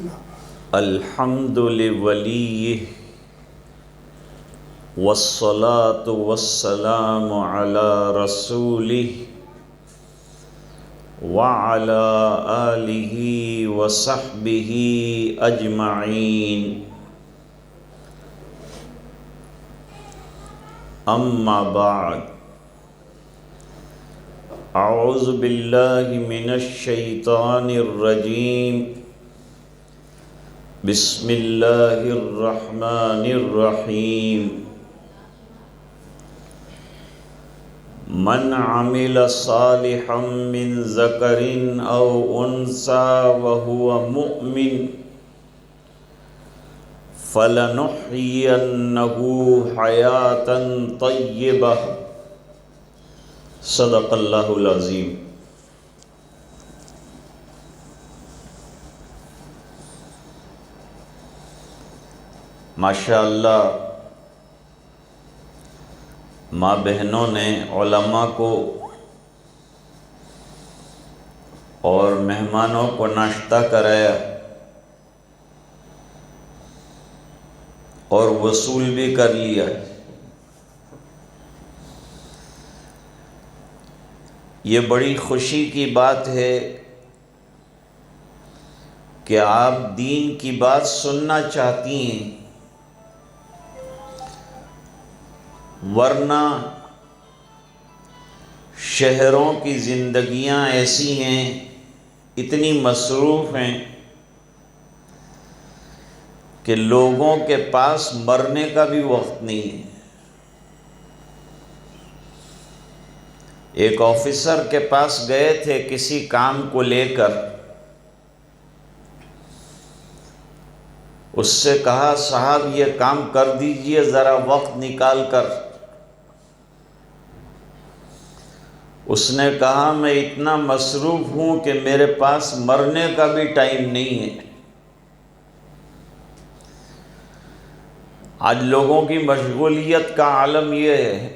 الحمد لوليه والصلاة والسلام على رسوله وعلى آله وصحبه أجمعين أما بعد أعوذ بالله من الشيطان الرجيم بسم الله الرحمن الرحيم من عمل صالحا من ذكر أو أنثى وهو مؤمن فلنحيينه حياة طيبة صدق اللہ العظیم۔ ماشاء اللہ ماں بہنوں نے علماء کو اور مہمانوں کو ناشتہ کرایا اور وصول بھی کر لیا۔ یہ بڑی خوشی کی بات ہے کہ آپ دین کی بات سننا چاہتی ہیں، ورنہ شہروں کی زندگیاں ایسی ہیں، اتنی مصروف ہیں کہ لوگوں کے پاس مرنے کا بھی وقت نہیں ہے۔ ایک آفیسر کے پاس گئے تھے کسی کام کو لے کر، اس سے کہا صاحب یہ کام کر دیجئے ذرا وقت نکال کر۔ اس نے کہا میں اتنا مصروف ہوں کہ میرے پاس مرنے کا بھی ٹائم نہیں ہے۔ آج لوگوں کی مشغولیت کا عالم یہ ہے،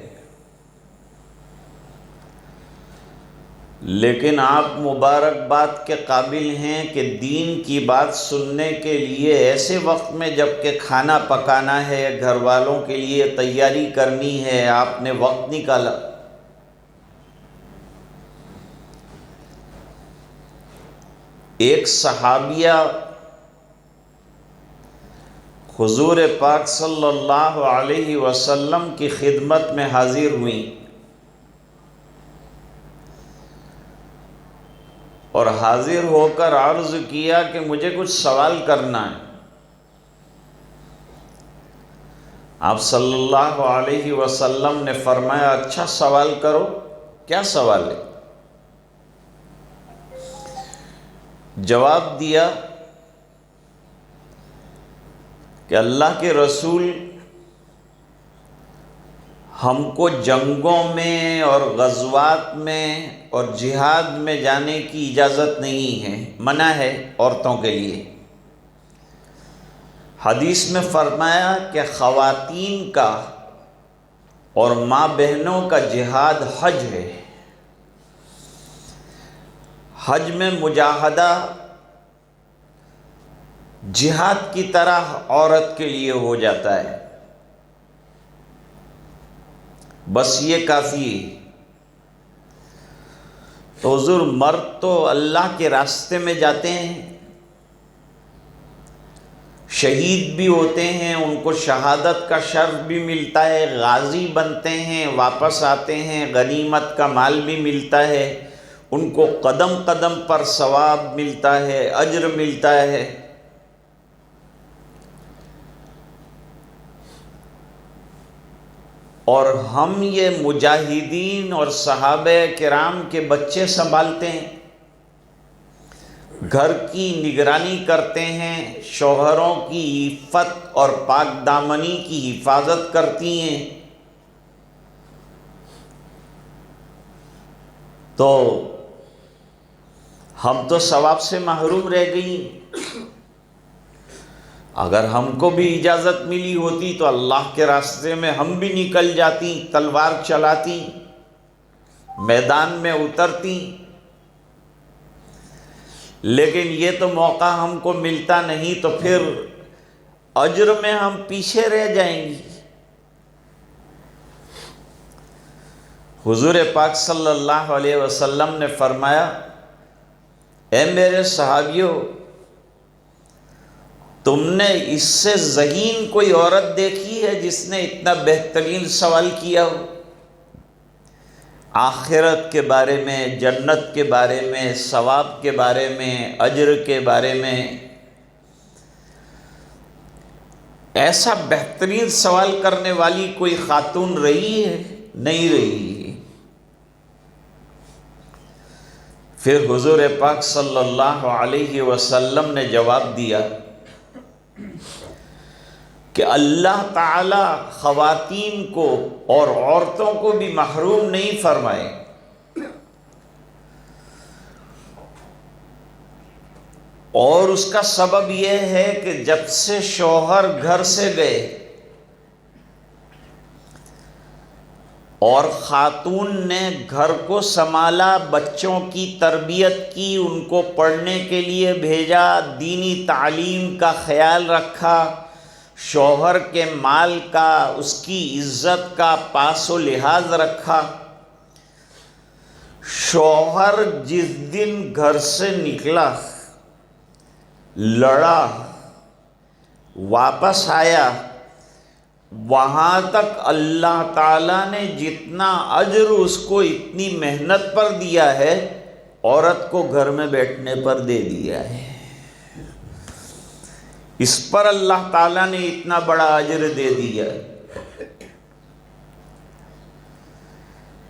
لیکن آپ مبارکباد کے قابل ہیں کہ دین کی بات سننے کے لیے ایسے وقت میں جب کہ کھانا پکانا ہے، گھر والوں کے لیے تیاری کرنی ہے، آپ نے وقت نکالا۔ ایک صحابیہ حضور پاک صلی اللہ علیہ وسلم کی خدمت میں حاضر ہوئیں اور حاضر ہو کر عرض کیا کہ مجھے کچھ سوال کرنا ہے۔ آپ صلی اللہ علیہ وسلم نے فرمایا اچھا سوال کرو، کیا سوال ہے؟ جواب دیا کہ اللہ کے رسول ہم کو جنگوں میں اور غزوات میں اور جہاد میں جانے کی اجازت نہیں ہے، منع ہے عورتوں کے لیے۔ حدیث میں فرمایا کہ خواتین کا اور ماں بہنوں کا جہاد حج ہے۔ حج میں مجاہدہ جہاد کی طرح عورت کے لیے ہو جاتا ہے، بس یہ کافی ہے۔ تو حضور مرد تو اللہ کے راستے میں جاتے ہیں، شہید بھی ہوتے ہیں، ان کو شہادت کا شرف بھی ملتا ہے، غازی بنتے ہیں، واپس آتے ہیں، غنیمت کا مال بھی ملتا ہے، ان کو قدم قدم پر ثواب ملتا ہے، اجر ملتا ہے۔ اور ہم یہ مجاہدین اور صحابہ کرام کے بچے سنبھالتے ہیں، گھر کی نگرانی کرتے ہیں، شوہروں کی عفت اور پاک دامنی کی حفاظت کرتی ہیں، تو ہم تو ثواب سے محروم رہ گئی۔ اگر ہم کو بھی اجازت ملی ہوتی تو اللہ کے راستے میں ہم بھی نکل جاتی، تلوار چلاتی، میدان میں اترتی۔ لیکن یہ تو موقع ہم کو ملتا نہیں، تو پھر اجر میں ہم پیچھے رہ جائیں گے۔ حضور پاک صلی اللہ علیہ وسلم نے فرمایا، اے میرے صحابیوں، تم نے اس سے ذہین کوئی عورت دیکھی ہے جس نے اتنا بہترین سوال کیا ہو؟ آخرت کے بارے میں، جنت کے بارے میں، ثواب کے بارے میں، اجر کے بارے میں ایسا بہترین سوال کرنے والی کوئی خاتون رہی ہے؟ نہیں رہی۔ پھر حضور پاک صلی اللہ علیہ وسلم نے جواب دیا کہ اللہ تعالی خواتین کو اور عورتوں کو بھی محروم نہیں فرمائے، اور اس کا سبب یہ ہے کہ جب سے شوہر گھر سے گئے اور خاتون نے گھر کو سنبھالا، بچوں کی تربیت کی، ان کو پڑھنے کے لیے بھیجا، دینی تعلیم کا خیال رکھا، شوہر کے مال کا، اس کی عزت کا پاس و لحاظ رکھا، شوہر جس دن گھر سے نکلا، لڑا، واپس آیا، وہاں تک اللہ تعالیٰ نے جتنا اجر اس کو اتنی محنت پر دیا ہے، عورت کو گھر میں بیٹھنے پر دے دیا ہے۔ اس پر اللہ تعالیٰ نے اتنا بڑا اجر دے دیا۔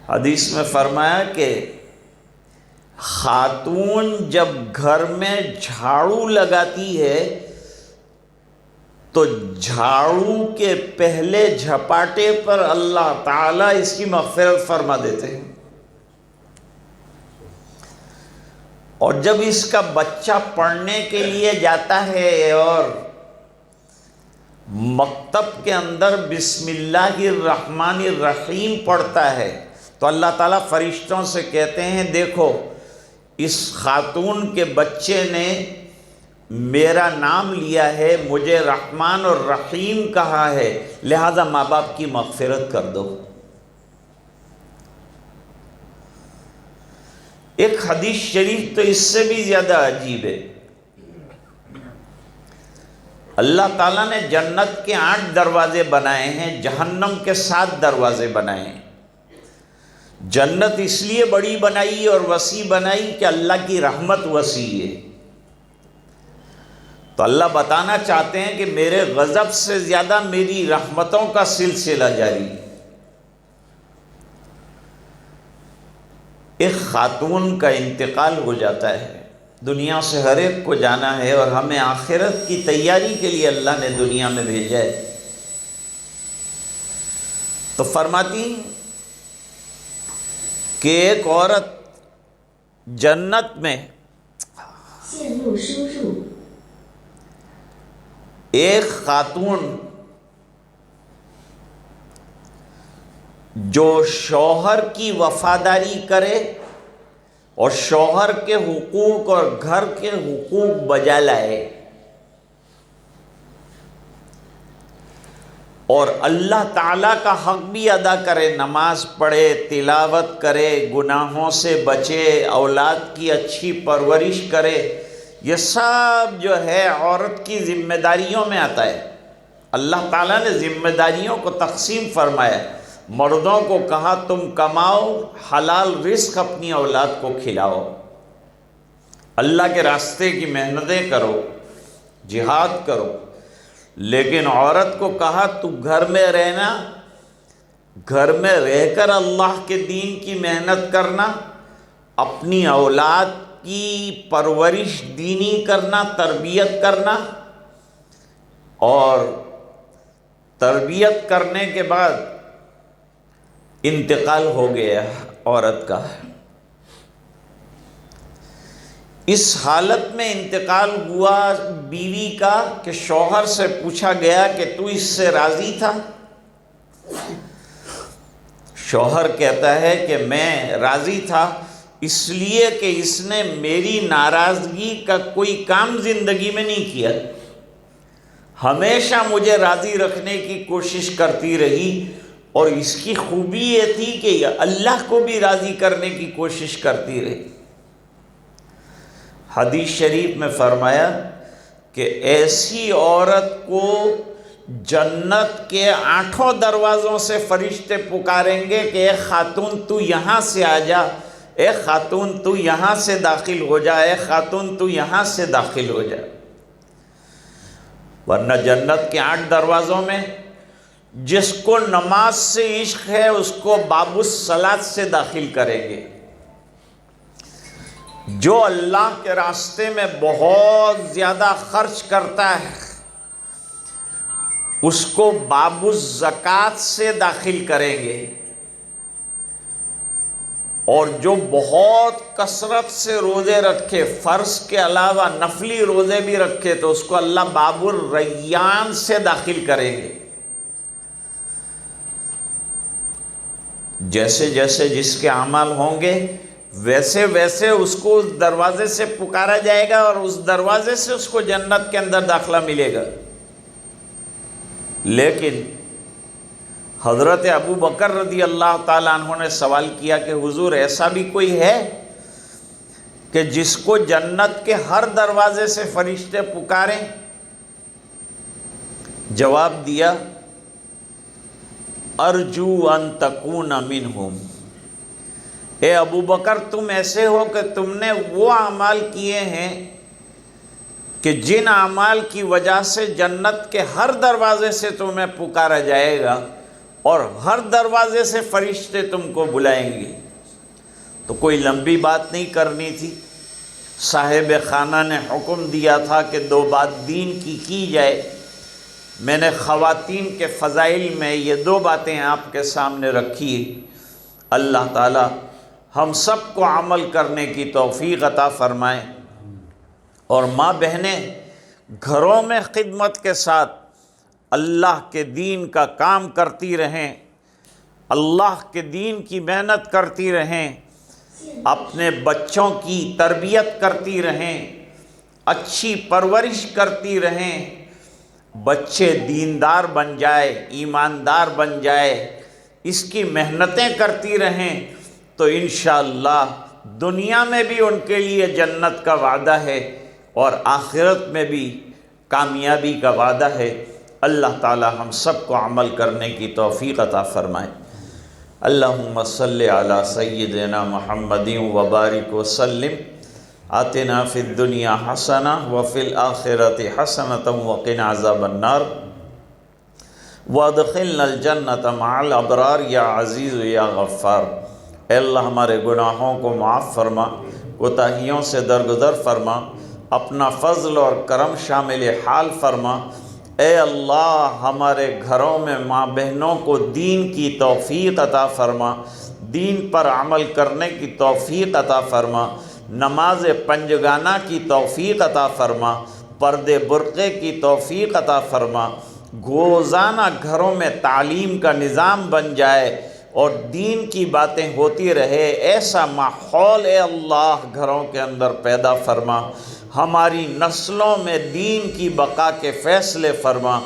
حدیث میں فرمایا کہ خاتون جب گھر میں جھاڑو لگاتی ہے تو جھاڑو کے پہلے جھپاٹے پر اللہ تعالیٰ اس کی مغفرت فرما دیتے ہیں، اور جب اس کا بچہ پڑھنے کے لیے جاتا ہے اور مکتب کے اندر بسم اللہ الرحمن الرحیم پڑھتا ہے تو اللہ تعالیٰ فرشتوں سے کہتے ہیں، دیکھو اس خاتون کے بچے نے میرا نام لیا ہے، مجھے رحمان اور رحیم کہا ہے، لہذا ماں باپ کی مغفرت کر دو۔ ایک حدیث شریف تو اس سے بھی زیادہ عجیب ہے۔ اللہ تعالیٰ نے جنت کے 8 دروازے بنائے ہیں، جہنم کے 7 دروازے بنائے ہیں۔ جنت اس لیے بڑی بنائی اور وسیع بنائی کہ اللہ کی رحمت وسیع ہے، تو اللہ بتانا چاہتے ہیں کہ میرے غضب سے زیادہ میری رحمتوں کا سلسلہ جاری ہے۔ ایک خاتون کا انتقال ہو جاتا ہے، دنیا سے ہر ایک کو جانا ہے، اور ہمیں آخرت کی تیاری کے لیے اللہ نے دنیا میں بھیجا ہے۔ تو فرماتی کہ ایک عورت جنت میں ایک خاتون جو شوہر کی وفاداری کرے اور شوہر کے حقوق اور گھر کے حقوق بجا لائے اور اللہ تعالیٰ کا حق بھی ادا کرے، نماز پڑھے، تلاوت کرے، گناہوں سے بچے، اولاد کی اچھی پرورش کرے، یہ سب جو ہے عورت کی ذمہ داریوں میں آتا ہے۔ اللہ تعالیٰ نے ذمہ داریوں کو تقسیم فرمایا، مردوں کو کہا تم کماؤ، حلال رزق اپنی اولاد کو کھلاؤ، اللہ کے راستے کی محنتیں کرو، جہاد کرو، لیکن عورت کو کہا تو گھر میں رہنا، گھر میں رہ کر اللہ کے دین کی محنت کرنا، اپنی اولاد کی پرورش دینی کرنا، تربیت کرنا، اور تربیت کرنے کے بعد انتقال ہو گیا عورت کا۔ اس حالت میں انتقال ہوا بیوی کا کہ شوہر سے پوچھا گیا کہ تو اس سے راضی تھا؟ شوہر کہتا ہے کہ میں راضی تھا، اس لیے کہ اس نے میری ناراضگی کا کوئی کام زندگی میں نہیں کیا، ہمیشہ مجھے راضی رکھنے کی کوشش کرتی رہی، اور اس کی خوبی یہ تھی کہ اللہ کو بھی راضی کرنے کی کوشش کرتی رہی۔ حدیث شریف میں فرمایا کہ ایسی عورت کو جنت کے 8 دروازوں سے فرشتے پکاریں گے کہ اے خاتون تو یہاں سے آ جا، اے خاتون تو یہاں سے داخل ہو جا، اے خاتون تو یہاں سے داخل ہو جا۔ ورنہ جنت کے 8 دروازوں میں جس کو نماز سے عشق ہے اس کو باب الصلاۃ سے داخل کریں گے، جو اللہ کے راستے میں بہت زیادہ خرچ کرتا ہے اس کو باب الزکوٰۃ سے داخل کریں گے، اور جو بہت کثرت سے روزے رکھے، فرض کے علاوہ نفلی روزے بھی رکھے، تو اس کو اللہ باب الریان سے داخل کریں گے۔ جیسے جیسے جس کے اعمال ہوں گے ویسے ویسے اس کو اس دروازے سے پکارا جائے گا، اور اس دروازے سے اس کو جنت کے اندر داخلہ ملے گا۔ لیکن حضرت ابو بکر رضی اللہ تعالیٰ عنہ نے سوال کیا کہ حضور ایسا بھی کوئی ہے کہ جس کو جنت کے ہر دروازے سے فرشتے پکاریں؟ جواب دیا ارجو ان تکون منہم، اے ابو بکر تم ایسے ہو کہ تم نے وہ اعمال کیے ہیں کہ جن اعمال کی وجہ سے جنت کے ہر دروازے سے تمہیں پکارا جائے گا اور ہر دروازے سے فرشتے تم کو بلائیں گے۔ تو کوئی لمبی بات نہیں کرنی تھی، صاحب خانہ نے حکم دیا تھا کہ 2 بات دین کی جائے۔ میں نے خواتین کے فضائل میں یہ 2 باتیں آپ کے سامنے رکھی۔ اللہ تعالی ہم سب کو عمل کرنے کی توفیق عطا فرمائے، اور ماں بہنیں گھروں میں خدمت کے ساتھ اللہ کے دین کا کام کرتی رہیں، اللہ کے دین کی محنت کرتی رہیں، اپنے بچوں کی تربیت کرتی رہیں، اچھی پرورش کرتی رہیں، بچے دیندار بن جائے، ایماندار بن جائے، اس کی محنتیں کرتی رہیں، تو انشاءاللہ دنیا میں بھی ان کے لیے جنت کا وعدہ ہے اور آخرت میں بھی کامیابی کا وعدہ ہے۔ اللہ تعالی ہم سب کو عمل کرنے کی توفیق عطا فرمائے۔ اللہم صلی علی سیدنا محمد وبارک وسلم، آتنا فی الدنیا حسنہ وفی الآخرۃ حسنۃ وقنا عذاب النار، وادخلنا الجنۃ مع الابرار یا عزیز یا غفار۔ اے اللہ ہمارے گناہوں کو معاف فرما، کوتاہیوں سے درگزر فرما، اپنا فضل اور کرم شامل حال فرما۔ اے اللہ ہمارے گھروں میں ماں بہنوں کو دین کی توفیق عطا فرما، دین پر عمل کرنے کی توفیق عطا فرما، نماز پنجگانہ کی توفیق عطا فرما، پردے برقعے کی توفیق عطا فرما، روزانہ گھروں میں تعلیم کا نظام بن جائے اور دین کی باتیں ہوتی رہے، ایسا ماحول اے اللہ گھروں کے اندر پیدا فرما، ہماری نسلوں میں دین کی بقا کے فیصلے فرما،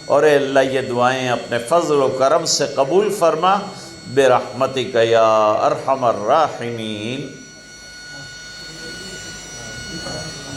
اور اے اللہ یہ دعائیں اپنے فضل و کرم سے قبول فرما، برحمتک یا ارحم الراحمین۔